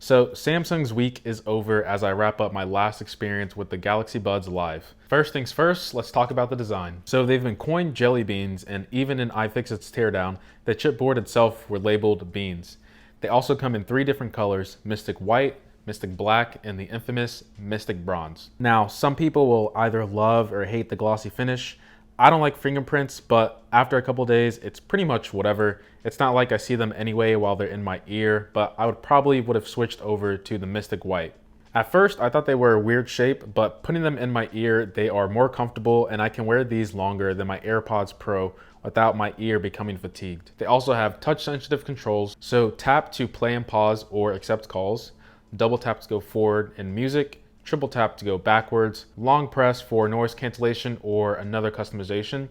So Samsung's week is over as I wrap up my last experience with the Galaxy Buds Live. First things first, let's talk about the design. So they've been coined jelly beans, and even in iFixit's teardown, the chipboard itself were labeled beans. They also come in 3 different colors: Mystic White, Mystic Black, and the infamous Mystic Bronze. Now, some people will either love or hate the glossy finish. I don't like fingerprints, but after a couple days, it's pretty much whatever. It's not like I see them anyway while they're in my ear, but I would have switched over to the Mystic White. At first, I thought they were a weird shape, but putting them in my ear, they are more comfortable, and I can wear these longer than my AirPods Pro without my ear becoming fatigued. They also have touch-sensitive controls, so tap to play and pause or accept calls, double tap to go forward in music, triple tap to go backwards, long press for noise cancellation or another customization.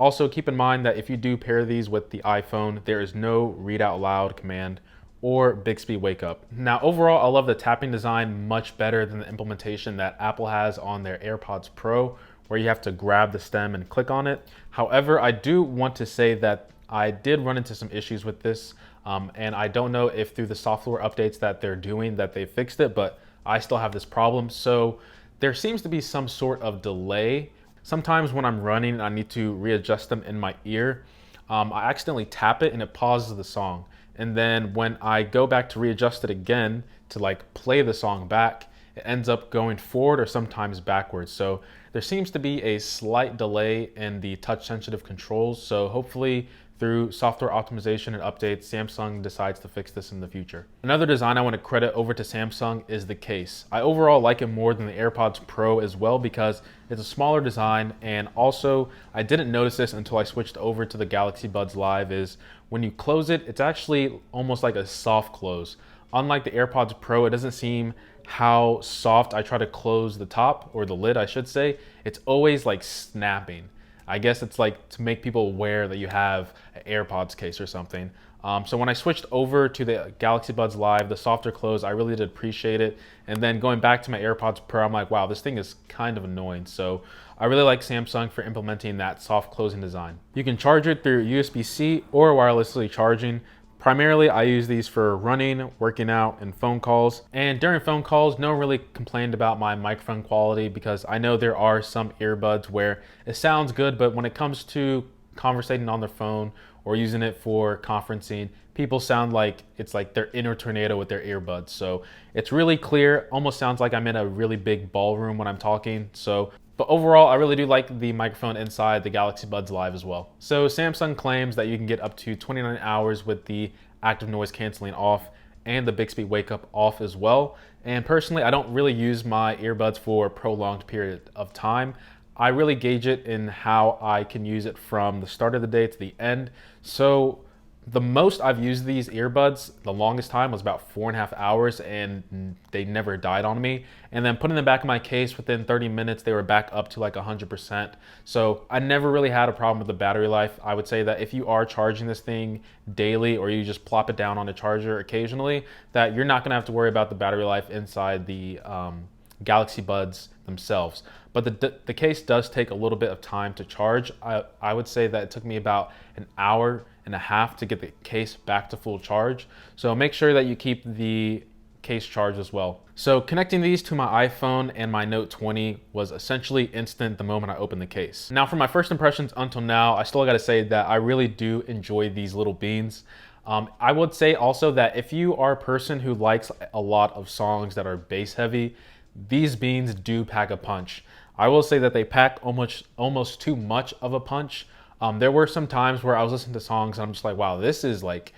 Also, keep in mind that if you do pair these with the iPhone, there is no read out loud command or Bixby wake up. Now, overall, I love the tapping design much better than the implementation that Apple has on their AirPods Pro, where you have to grab the stem and click on it. However, I do want to say that I did run into some issues with this, and I don't know if through the software updates that they're doing that they fixed it, but I still have this problem. So there seems to be some sort of delay. Sometimes when I'm running and I need to readjust them in my ear, I accidentally tap it and it pauses the song. And then when I go back to readjust it again to like play the song back, it ends up going forward or sometimes backwards. So there seems to be a slight delay in the touch sensitive controls. So hopefully through software optimization and updates, Samsung decides to fix this in the future. Another design I want to credit over to Samsung is the case. I overall like it more than the AirPods Pro as well because it's a smaller design, and also I didn't notice this until I switched over to the Galaxy Buds Live, is when you close it, it's actually almost like a soft close. Unlike the AirPods Pro, it doesn't seem how soft I try to close the top, or the lid I should say. It's always like snapping. I guess it's like to make people aware that you have an AirPods case or something. So when I switched over to the Galaxy Buds Live, the softer close, I really did appreciate it. And then going back to my AirPods Pro, I'm like, wow, this thing is kind of annoying. So I really like Samsung for implementing that soft closing design. You can charge it through USB-C or wirelessly charging. Primarily, I use these for running, working out, and phone calls. And during phone calls, no one really complained about my microphone quality because I know there are some earbuds where it sounds good, but when it comes to conversating on their phone or using it for conferencing, people sound like it's like they're in a tornado with their earbuds. So it's really clear, almost sounds like I'm in a really big ballroom when I'm talking. But overall, I really do like the microphone inside the Galaxy Buds Live as well. So Samsung claims that you can get up to 29 hours with the active noise canceling off and the Bixby wake up off as well. And personally, I don't really use my earbuds for a prolonged period of time. I really gauge it in how I can use it from the start of the day to the end. So the most I've used these earbuds, the longest time, was about 4.5 hours, and they never died on me. And then putting them back in my case, within 30 minutes, they were back up to like 100%. So I never really had a problem with the battery life. I would say that if you are charging this thing daily or you just plop it down on a charger occasionally, that you're not gonna have to worry about the battery life inside the Galaxy Buds themselves. But the case does take a little bit of time to charge. I would say that it took me about an hour and a half to get the case back to full charge. So make sure that you keep the case charged as well. So connecting these to my iPhone and my Note 20 was essentially instant the moment I opened the case. Now, from my first impressions until now, I still gotta say that I really do enjoy these little beans. I would say also that if you are a person who likes a lot of songs that are bass heavy, these beans do pack a punch. I will say that they pack almost too much of a punch. There were some times where I was listening to songs and I'm just like, wow, this is like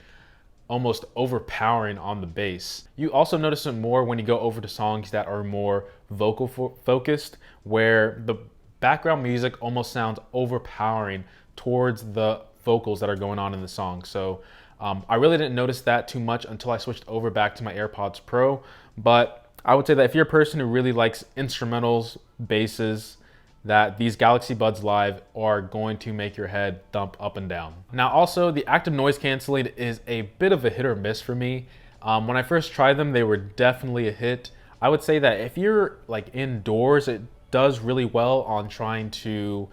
almost overpowering on the bass. You also notice it more when you go over to songs that are more vocal focused, where the background music almost sounds overpowering towards the vocals that are going on in the song. So I really didn't notice that too much until I switched over back to my AirPods Pro. But I would say that if you're a person who really likes instrumentals, basses, that these Galaxy Buds Live are going to make your head thump up and down. Now also, the active noise canceling is a bit of a hit or miss for me. When I first tried them, they were definitely a hit. I would say that if you're like indoors, it does really well on trying to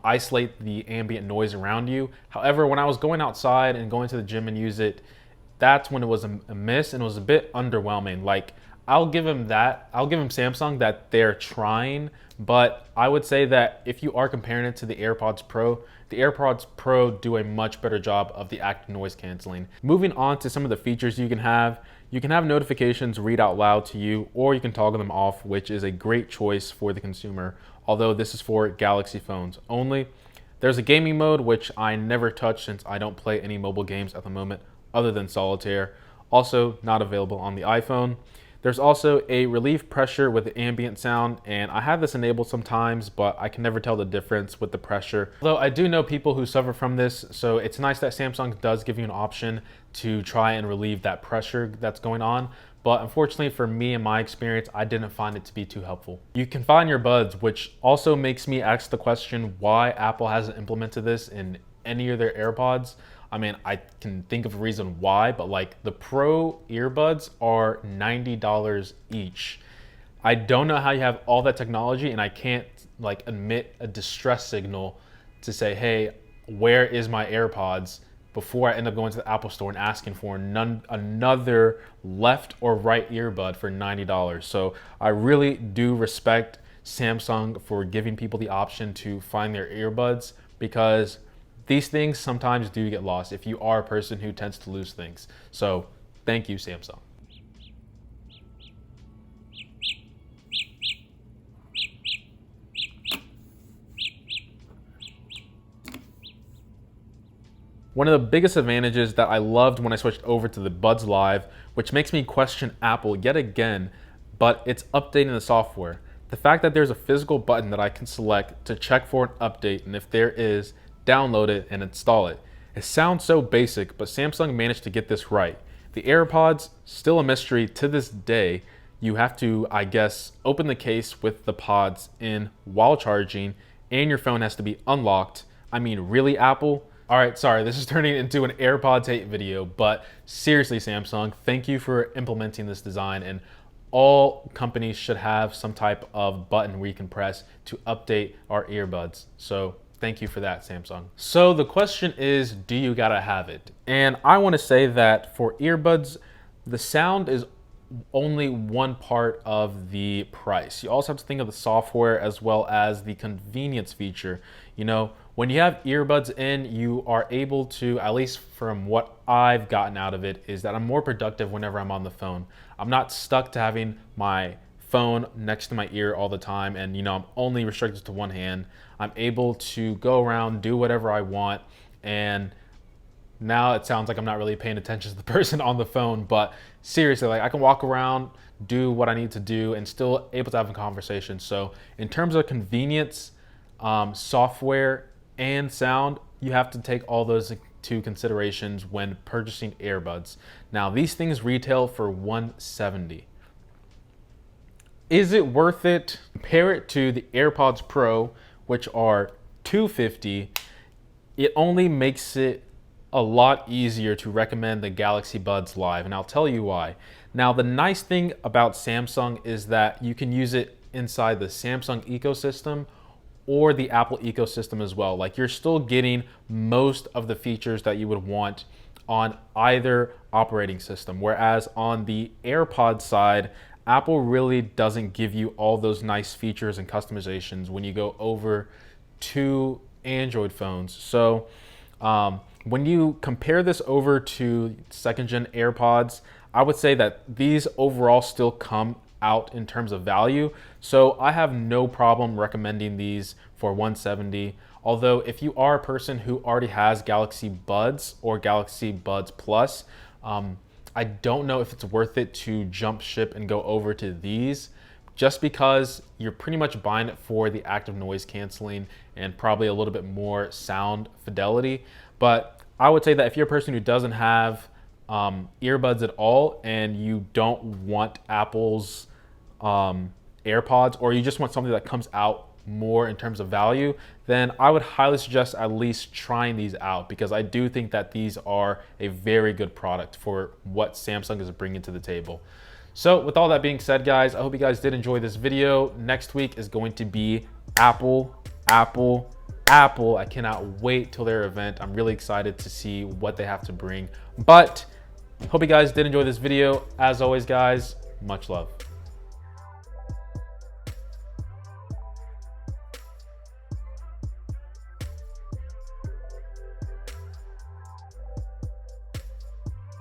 isolate the ambient noise around you. However, when I was going outside and going to the gym and use it, that's when it was a miss and it was a bit underwhelming. Like, I'll give him that. I'll give him Samsung that they're trying, but I would say that if you are comparing it to the AirPods Pro do a much better job of the active noise canceling. Moving on to some of the features you can have notifications read out loud to you, or you can toggle them off, which is a great choice for the consumer, although this is for Galaxy phones only. There's a gaming mode, which I never touch since I don't play any mobile games at the moment other than solitaire. Also not available on the iPhone. There's also a relief pressure with ambient sound, and I have this enabled sometimes, but I can never tell the difference with the pressure. Although I do know people who suffer from this, so it's nice that Samsung does give you an option to try and relieve that pressure that's going on. But unfortunately for me, in my experience, I didn't find it to be too helpful. You can find your buds, which also makes me ask the question why Apple hasn't implemented this in any of their AirPods. I mean, I can think of a reason why, but like the Pro earbuds are $90 each. I don't know how you have all that technology and I can't like emit a distress signal to say, hey, where is my AirPods, before I end up going to the Apple store and asking for another left or right earbud for $90. So I really do respect Samsung for giving people the option to find their earbuds, because these things sometimes do get lost if you are a person who tends to lose things. So thank you, Samsung. One of the biggest advantages that I loved when I switched over to the Buds Live, which makes me question Apple yet again, but it's updating the software. The fact that there's a physical button that I can select to check for an update, and if there is, download it and install it. It sounds so basic, but Samsung managed to get this right. The AirPods, still a mystery to this day. You have to, I guess, open the case with the pods in while charging, and your phone has to be unlocked. I mean, really, Apple? All right, sorry, this is turning into an AirPods hate video, but seriously, Samsung, thank you for implementing this design, and all companies should have some type of button where you can press to update our earbuds. So thank you for that, Samsung. So the question is, do you gotta have it? And I wanna say that for earbuds, the sound is only one part of the price. You also have to think of the software as well as the convenience feature. You know, when you have earbuds in, you are able to, at least from what I've gotten out of it, is that I'm more productive whenever I'm on the phone. I'm not stuck to having my phone next to my ear all the time, and you know, I'm only restricted to one hand. I'm able to go around, do whatever I want, and now it sounds like I'm not really paying attention to the person on the phone, but seriously, like I can walk around, do what I need to do, and still able to have a conversation. So in terms of convenience, software, and sound, you have to take all those into considerations when purchasing earbuds. Now, these things retail for $170. Is it worth it? Compare it to the AirPods Pro, which are $250. It only makes it a lot easier to recommend the Galaxy Buds Live, and I'll tell you why. Now, the nice thing about Samsung is that you can use it inside the Samsung ecosystem or the Apple ecosystem as well. Like, you're still getting most of the features that you would want on either operating system, whereas on the AirPods side, Apple really doesn't give you all those nice features and customizations when you go over to Android phones. So when you compare this over to second gen AirPods, I would say that these overall still come out in terms of value. So I have no problem recommending these for $170. Although if you are a person who already has Galaxy Buds or Galaxy Buds Plus, I don't know if it's worth it to jump ship and go over to these, just because you're pretty much buying it for the active noise canceling and probably a little bit more sound fidelity. But I would say that if you're a person who doesn't have earbuds at all and you don't want Apple's AirPods, or you just want something that comes out more in terms of value, then I would highly suggest at least trying these out, because I do think that these are a very good product for what Samsung is bringing to the table. So with all that being said, guys, I hope you guys did enjoy this video. Next week is going to be Apple. I cannot wait till their event. I'm really excited to see what they have to bring. But Hope you guys did enjoy this video. As always, guys, much love.